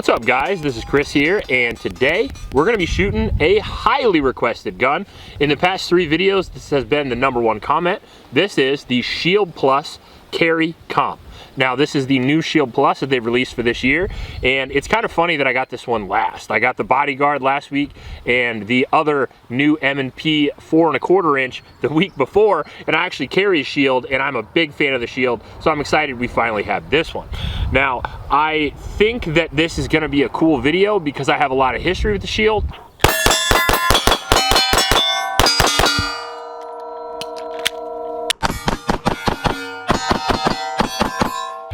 What's up guys, this is Chris here, and today we're going to be shooting a highly requested gun. In the past 3 videos, this has been the #1 comment. This is the Shield Plus Carry Comp. Now this is the new Shield Plus that they've released for this year, and it's kind of funny that I got this one last. I got the Bodyguard last week and the other new M&P 4¼ inch the week before, and I actually carry a Shield and I'm a big fan of the Shield, so I'm excited we finally have this one. Now I think that this is going to be a cool video because I have a lot of history with the Shield.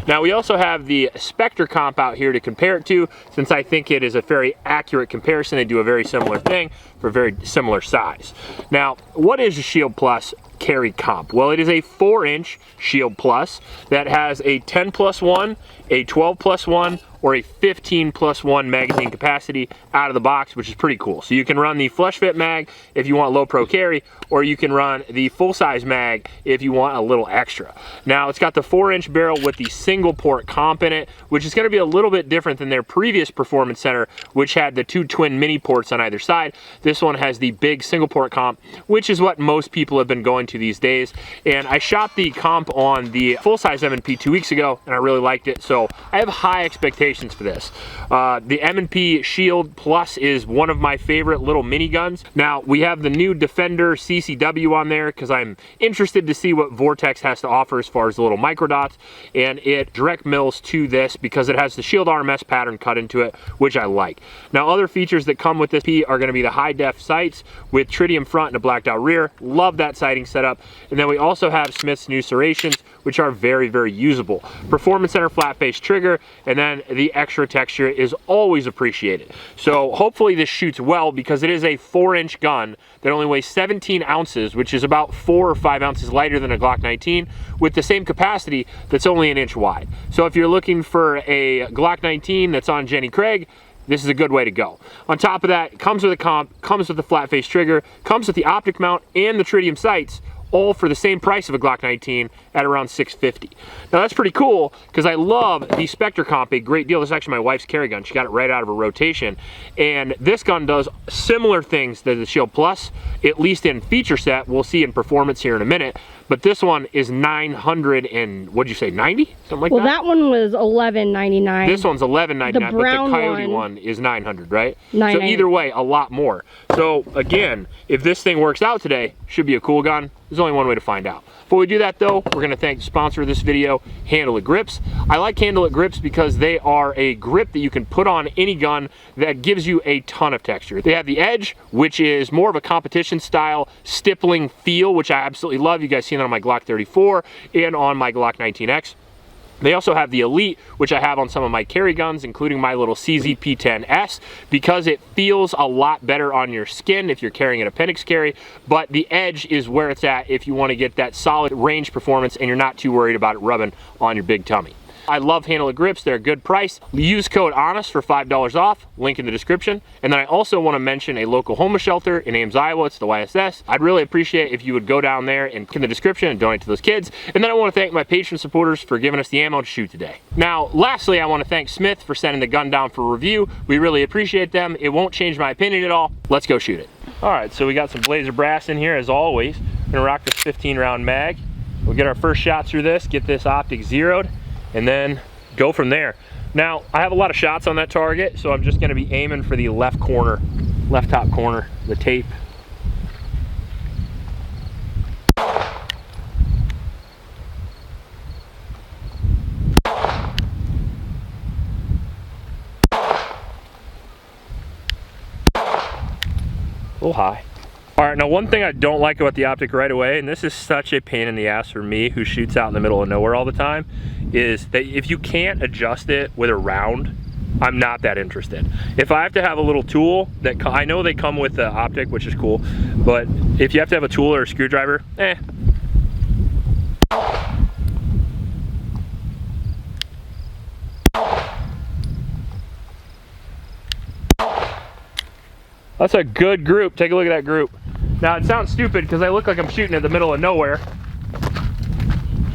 Now we also have the Spectre comp out here to compare it to, since I think it is a very accurate comparison. They do a very similar thing for a very similar size. Now, what is a Shield Plus Carry Comp? Well, it is a 4-inch Shield Plus that has a 10+1, a 12+1, or a 15+1 magazine capacity out of the box, which is pretty cool. So you can run the flush fit mag if you want low pro carry, or you can run the full-size mag if you want a little extra. Now it's got the 4-inch barrel with the single port comp in it, which is going to be a little bit different than their previous performance center, which had the 2 twin mini ports on either side. This one has the big single port comp, which is what most people have been going to these days. And I shot the comp on the full-size M&P 2 weeks ago, and I really liked it, so I have high expectations for this. The M&P Shield Plus is one of my favorite little miniguns. Now we have the new Defender CCW on there because I'm interested to see what Vortex has to offer as far as the little micro dots, and it direct mills to this because it has the Shield RMS pattern cut into it, which I like. Now other features that come with this P are going to be the high def sights with tritium front and a blacked out rear. Love that sighting setup. And then we also have Smith's new serrations, which are very, very usable. Performance center flat face trigger, and then the extra texture is always appreciated. So hopefully this shoots well because it is a 4-inch gun that only weighs 17 ounces, which is about 4 or 5 ounces lighter than a Glock 19, with the same capacity that's only 1 inch wide. So if you're looking for a Glock 19 that's on Jenny Craig, this is a good way to go. On top of that, it comes with a comp, comes with a flat face trigger, comes with the optic mount and the tritium sights, all for the same price of a Glock 19 at around $650. Now that's pretty cool because I love the Spectre comp a great deal. This is actually my wife's carry gun. She got it right out of her rotation. And this gun does similar things to the Shield Plus, at least in feature set. We'll see in performance here in a minute. But this one is 900 and, what'd you say, 90? Something like that? Well, that one was $11.99. This one's $11.99, but the Coyote one is 900, right? So either way, a lot more. So again, if this thing works out today, should be a cool gun. There's only one way to find out. Before we do that though, we're gonna thank the sponsor of this video, Handle It Grips. I like Handle It Grips because they are a grip that you can put on any gun that gives you a ton of texture. They have the Edge, which is more of a competition style stippling feel, which I absolutely love. You guys seen that on my Glock 34 and on my Glock 19X. They also have the Elite, which I have on some of my carry guns, including my little CZP-10S, because it feels a lot better on your skin if you're carrying an appendix carry, but the Edge is where it's at if you want to get that solid range performance and you're not too worried about it rubbing on your big tummy. I love Handle It Grips. They're a good price. Use code HONEST for $5 off, link in the description. And then I also want to mention a local homeless shelter in Ames, Iowa. It's the YSS. I'd really appreciate if you would go down there and in the description and donate to those kids. And then I want to thank my Patreon supporters for giving us the ammo to shoot today. Now, lastly, I want to thank Smith for sending the gun down for review. We really appreciate them. It won't change my opinion at all. Let's go shoot it. All right, so we got some Blazer brass in here as always. We're gonna rock this 15-round mag. We'll get our first shot through this, get this optic zeroed, and then go from there. Now, I have a lot of shots on that target, so I'm just gonna be aiming for the left corner, left top corner, the tape. A little high. All right, now one thing I don't like about the optic right away, and this is such a pain in the ass for me who shoots out in the middle of nowhere all the time, is that if you can't adjust it with a round, I'm not that interested. If I have to have a little tool, that I know they come with the optic, which is cool, but if you have to have a tool or a screwdriver, That's a good group. Take a look at that group. Now it sounds stupid because I look like I'm shooting in the middle of nowhere.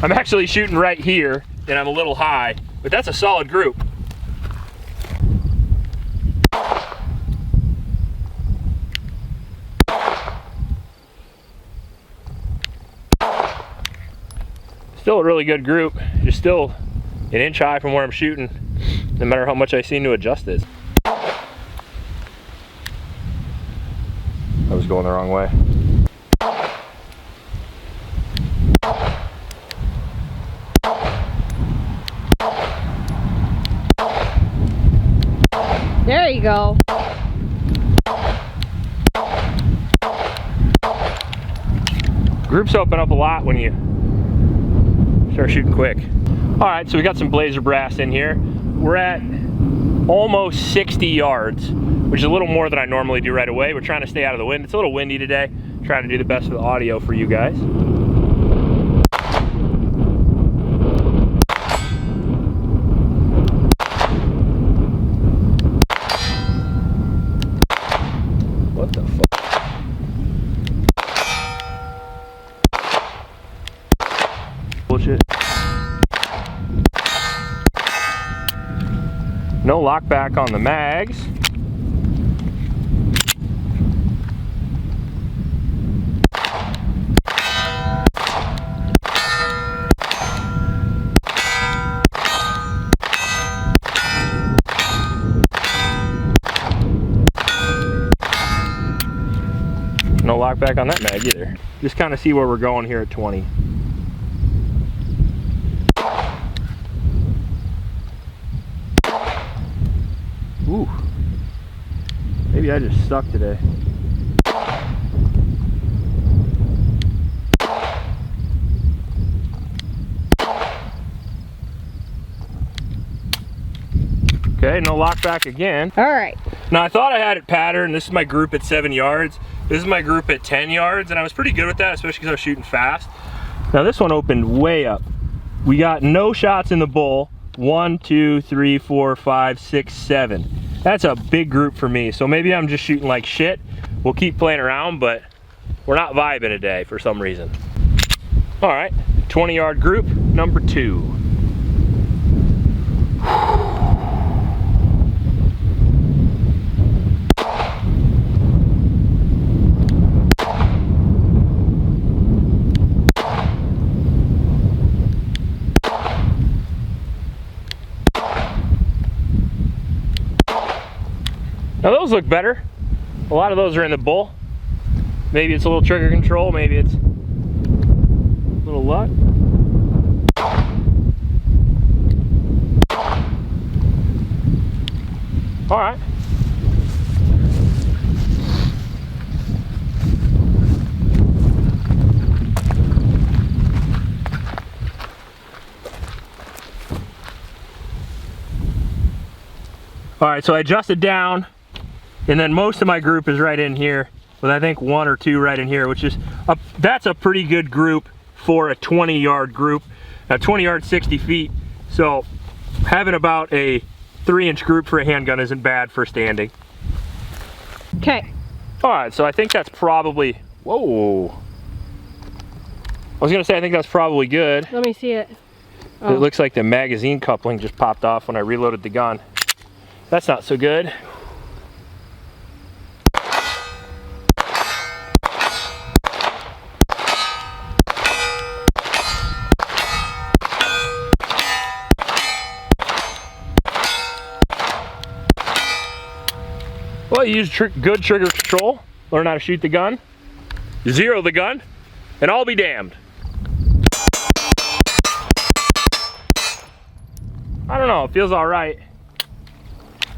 I'm actually shooting right here and I'm a little high, but that's a solid group. Still a really good group. Just still an inch high from where I'm shooting, no matter how much I seem to adjust this. I was going the wrong way. There you go. Groups open up a lot when you start shooting quick. All right, so we got some blazer brass in here. We're at almost 60 yards, which is a little more than I normally do right away. We're trying to stay out of the wind. It's a little windy today. Trying to do the best of the audio for you guys. What the fuck? Bullshit. No lock back on the mags. No lock back on that mag either. Just kind of see where we're going here at 20. Ooh, maybe I just suck today. Okay, no lock back again. All right. Now I thought I had it patterned. This is my group at 7 yards. This is my group at 10 yards, and I was pretty good with that, especially because I was shooting fast. Now this one opened way up. We got no shots in the bull. 1, 2, 3, 4, 5, 6, 7. That's a big group for me. So maybe I'm just shooting like shit. We'll keep playing around, but we're not vibing today for some reason. All right, 20-yard group number 2. Now those look better. A lot of those are in the bull. Maybe it's a little trigger control, maybe it's a little luck. All right. All right, so I adjusted down. And then most of my group is right in here, with I think 1 or 2 right in here, which is, that's a pretty good group for a 20-yard group. Now 20 yards, 60 feet. So having about a 3-inch group for a handgun isn't bad for standing. Okay. All right, so I think that's probably, whoa. I was gonna say I think that's probably good. Let me see it. Oh. It looks like the magazine coupling just popped off when I reloaded the gun. That's not so good. Well, you use good trigger control, learn how to shoot the gun, zero the gun, and I'll be damned. I don't know, it feels all right.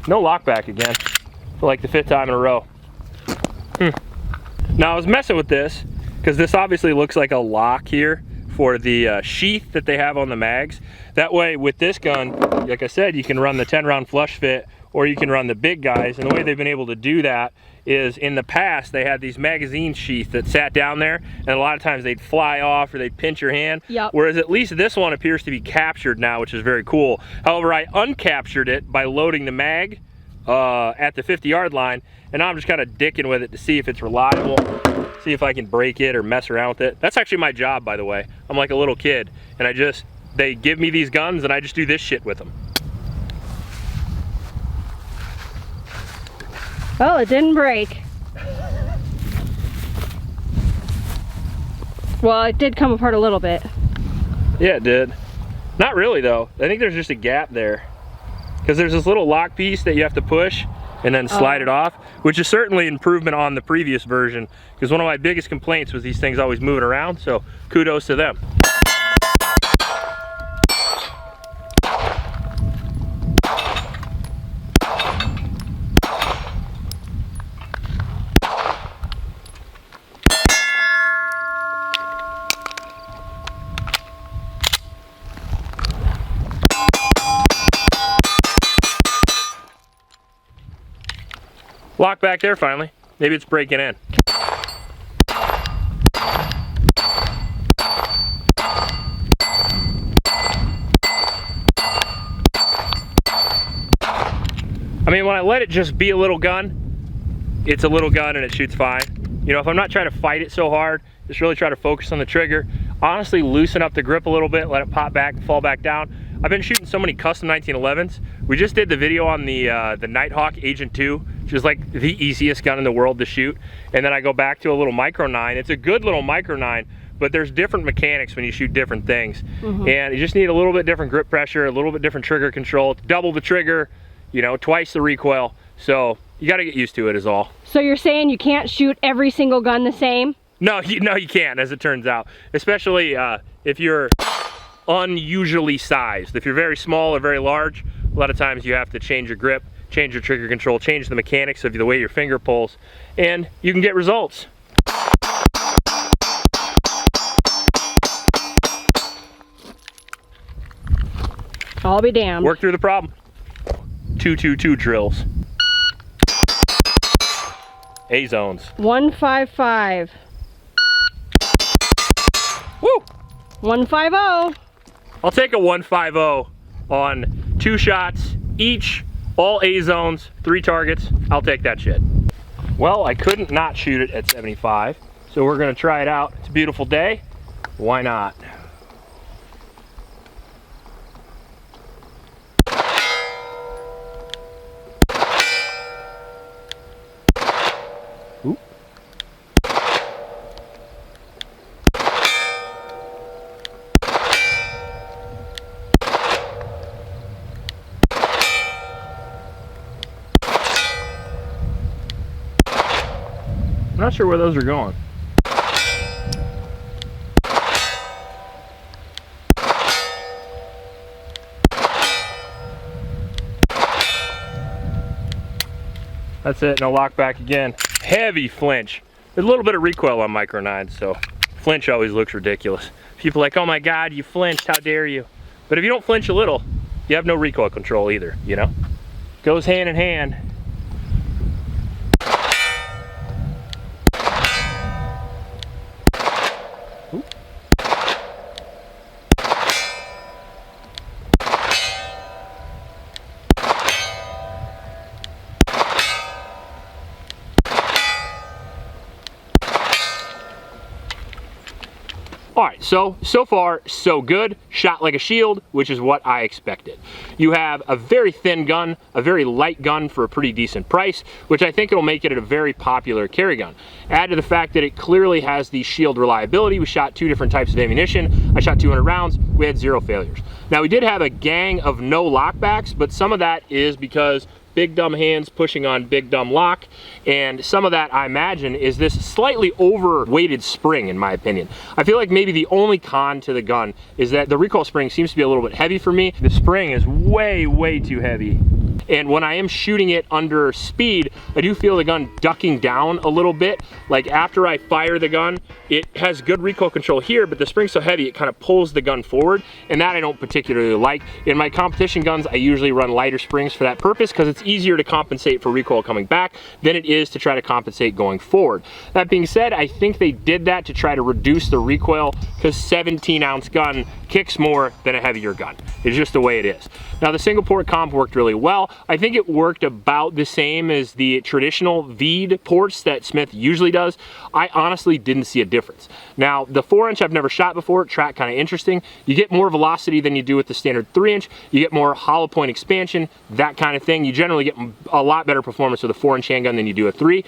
No lockback again, for like the 5th time in a row. Now I was messing with this, because this obviously looks like a lock here for the sheath that they have on the mags. That way with this gun, like I said, you can run the 10-round flush fit, or you can run the big guys. And the way they've been able to do that is, in the past, they had these magazine sheaths that sat down there, and a lot of times they'd fly off or they'd pinch your hand. Yep. Whereas at least this one appears to be captured now, which is very cool. However, I uncaptured it by loading the mag at the 50-yard line, and now I'm just kind of dicking with it to see if it's reliable, see if I can break it or mess around with it. That's actually my job, by the way. I'm like a little kid, and they give me these guns and I just do this shit with them. Oh, it didn't break. Well, it did come apart a little bit. Yeah, it did. Not really though. I think there's just a gap there. Because there's this little lock piece that you have to push and then slide it off, which is certainly improvement on the previous version. Because one of my biggest complaints was these things always moving around, so kudos to them. Lock back there finally. Maybe it's breaking in. I mean, when I let it just be a little gun, it's a little gun and it shoots fine. You know, if I'm not trying to fight it so hard, just really try to focus on the trigger, honestly loosen up the grip a little bit, let it pop back, fall back down. I've been shooting so many custom 1911s. We just did the video on the Nighthawk Agent 2, which is like the easiest gun in the world to shoot. And then I go back to a little Micro 9. It's a good little Micro 9, but there's different mechanics when you shoot different things. And you just need a little bit different grip pressure, a little bit different trigger control, double the trigger, you know, twice the recoil. So you got to get used to it is all. So you're saying you can't shoot every single gun the same? No, you can't, as it turns out. Especially if you're unusually sized. If you're very small or very large, a lot of times you have to change your grip, change your trigger control, change the mechanics of the way your finger pulls, and you can get results. I'll be damned. Work through the problem. 2-2-2 drills. A zones. 155. Woo! 150. I'll take a 150 on 2 shots each, all A zones, 3 targets. I'll take that shit. Well, I couldn't not shoot it at 75, so we're gonna try it out. It's a beautiful day. Why not? Ooh. I'm not sure where those are going. That's it, no lock back again. Heavy flinch. There's a little bit of recoil on Micro 9s, so flinch always looks ridiculous. People are like, oh my God, you flinched, how dare you? But if you don't flinch a little, you have no recoil control either, you know? Goes hand in hand. All right, so far, so good. Shot like a shield, which is what I expected. You have a very thin gun, a very light gun for a pretty decent price, which I think it'll make it a very popular carry gun. Add to the fact that it clearly has the shield reliability. We shot 2 different types of ammunition. I shot 200 rounds, we had 0 failures. Now we did have a gang of no lockbacks, but some of that is because big dumb hands pushing on big dumb lock, and some of that I imagine is this slightly overweighted spring, in my opinion. I feel like maybe the only con to the gun is that the recoil spring seems to be a little bit heavy for me. The spring is way too heavy, and when I am shooting it under speed, I do feel the gun ducking down a little bit. Like after I fire the gun, it has good recoil control here, but the spring's so heavy it kind of pulls the gun forward, and that I don't particularly like. In my competition guns, I usually run lighter springs for that purpose because it's easier to compensate for recoil coming back than it is to try to compensate going forward. That being said, I think they did that to try to reduce the recoil because 17-ounce gun kicks more than a heavier gun. It's just the way it is. Now the single port comp worked really well. I think it worked about the same as the traditional V'd ports that Smith usually does. I honestly didn't see a difference. Now the 4-inch I've never shot before, track kind of interesting. You get more velocity than you do with the standard 3-inch. You get more hollow point expansion, that kind of thing. You generally get a lot better performance with a 4-inch handgun than you do a 3.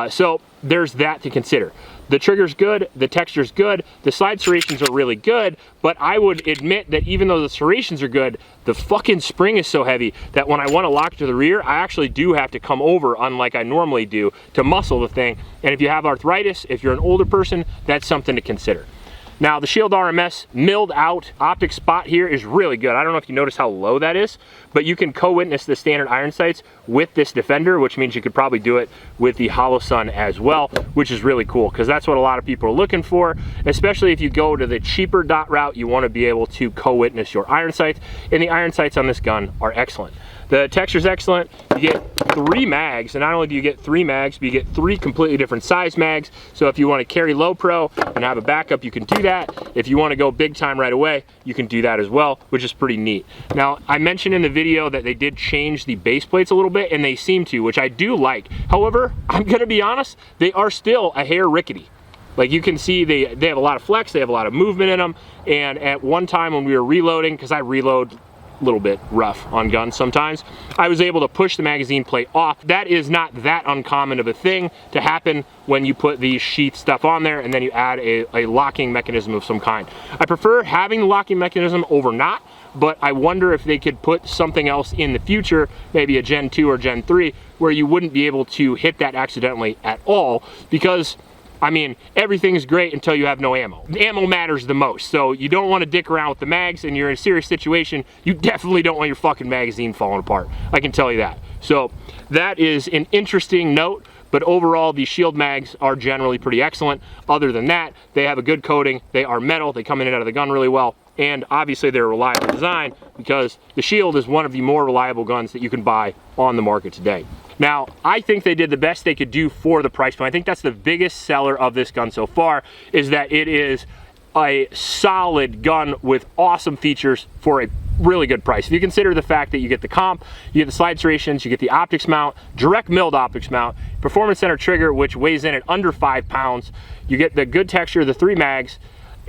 So there's that to consider. The trigger's good, the texture's good, the slide serrations are really good, but I would admit that even though the serrations are good, the fucking spring is so heavy that when I want to lock it to the rear, I actually do have to come over, unlike I normally do, to muscle the thing. And if you have arthritis, if you're an older person, that's something to consider. Now, the Shield RMS milled out optic spot here is really good. I don't know if you notice how low that is, but you can co-witness the standard iron sights with this Defender, which means you could probably do it with the Holosun as well, which is really cool because that's what a lot of people are looking for, especially if you go to the cheaper dot route. You want to be able to co-witness your iron sights, and the iron sights on this gun are excellent. The texture's excellent. You get 3 mags, and not only do you get 3 mags, but you get 3 completely different size mags. So if you want to carry low pro and have a backup, you can do that. If you want to go big time right away, you can do that as well, which is pretty neat. Now, I mentioned in the video that they did change the base plates a little bit, and they seem to, which I do like. However, I'm gonna be honest, they are still a hair rickety. Like you can see, they have a lot of flex, they have a lot of movement in them, and at one time when we were reloading, because I reload a little bit rough on guns sometimes, I was able to push the magazine plate off. That is not that uncommon of a thing to happen when you put these sheath stuff on there and then you add a locking mechanism of some kind. I prefer having the locking mechanism over not, but I wonder if they could put something else in the future, maybe a Gen 2 or Gen 3, where you wouldn't be able to hit that accidentally at all, because I mean, everything's great until you have no ammo. Ammo matters the most, so you don't want to dick around with the mags, and you're in a serious situation, you definitely don't want your fucking magazine falling apart. I can tell you that. So that is an interesting note, but overall, these Shield mags are generally pretty excellent. Other than that, they have a good coating, they are metal, they come in and out of the gun really well, and obviously they're a reliable design because the Shield is one of the more reliable guns that you can buy on the market today. Now, I think they did the best they could do for the price point. I think that's the biggest seller of this gun so far, is that it is a solid gun with awesome features for a really good price. If you consider the fact that you get the comp, you get the slide serrations, you get the optics mount, direct milled optics mount, performance center trigger, which weighs in at under 5 pounds, you get the good texture, the 3 mags,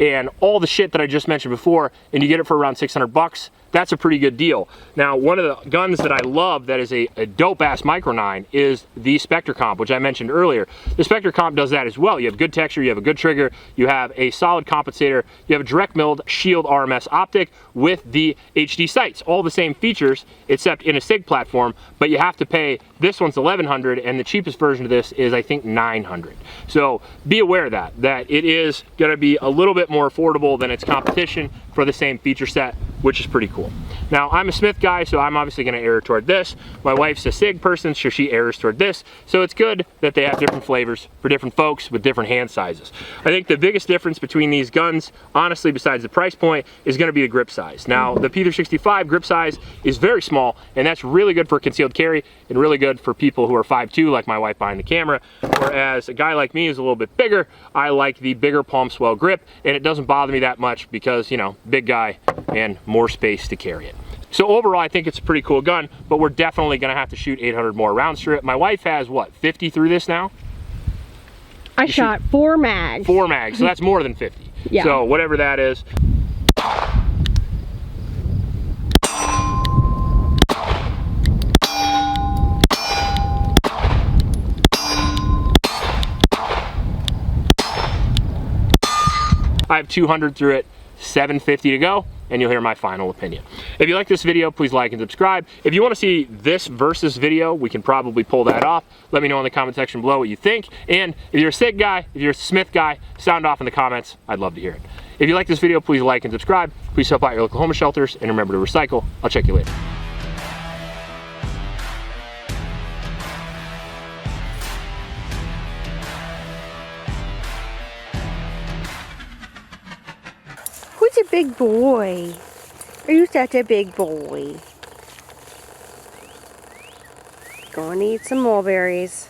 and all the shit that I just mentioned before, and you get it for around 600 bucks. That's a pretty good deal. Now, one of the guns that I love that is a dope-ass Micro 9 is the Spectre Comp, which I mentioned earlier. The Spectre Comp does that as well. You have good texture, you have a good trigger, you have a solid compensator, you have a direct milled Shield RMS optic with the HD sights. All the same features, except in a SIG platform, but you have to pay, this one's $1,100, and the cheapest version of this is, I think, $900. So be aware of that it is gonna be a little bit more affordable than its competition for the same feature set, which is pretty cool. Now, I'm a Smith guy, so I'm obviously gonna err toward this. My wife's a SIG person, so she errs toward this. So it's good that they have different flavors for different folks with different hand sizes. I think the biggest difference between these guns, honestly, besides the price point, is gonna be the grip size. Now, the P365 grip size is very small, and that's really good for concealed carry and really good for people who are 5'2", like my wife behind the camera. Whereas a guy like me who's a little bit bigger, I like the bigger palm swell grip, and it doesn't bother me that much because, you know, big guy and more space to carry it. So overall, I think it's a pretty cool gun, but we're definitely gonna have to shoot 800 more rounds through it. My wife has, what, 50 through this now? I shot 4 mags. 4 mags, so that's more than 50. Yeah. So whatever that is. I have 200 through it, 750 to go, and you'll hear my final opinion. If you like this video, please like and subscribe. If you want to see this versus video, we can probably pull that off. Let me know in the comment section below what you think. And if you're a SIG guy, if you're a Smith guy, sound off in the comments. I'd love to hear it. If you like this video, please like and subscribe. Please help out your local homeless shelters, and remember to recycle. I'll check you later. Who's a big boy? Are you such a big boy? Go and eat some mulberries.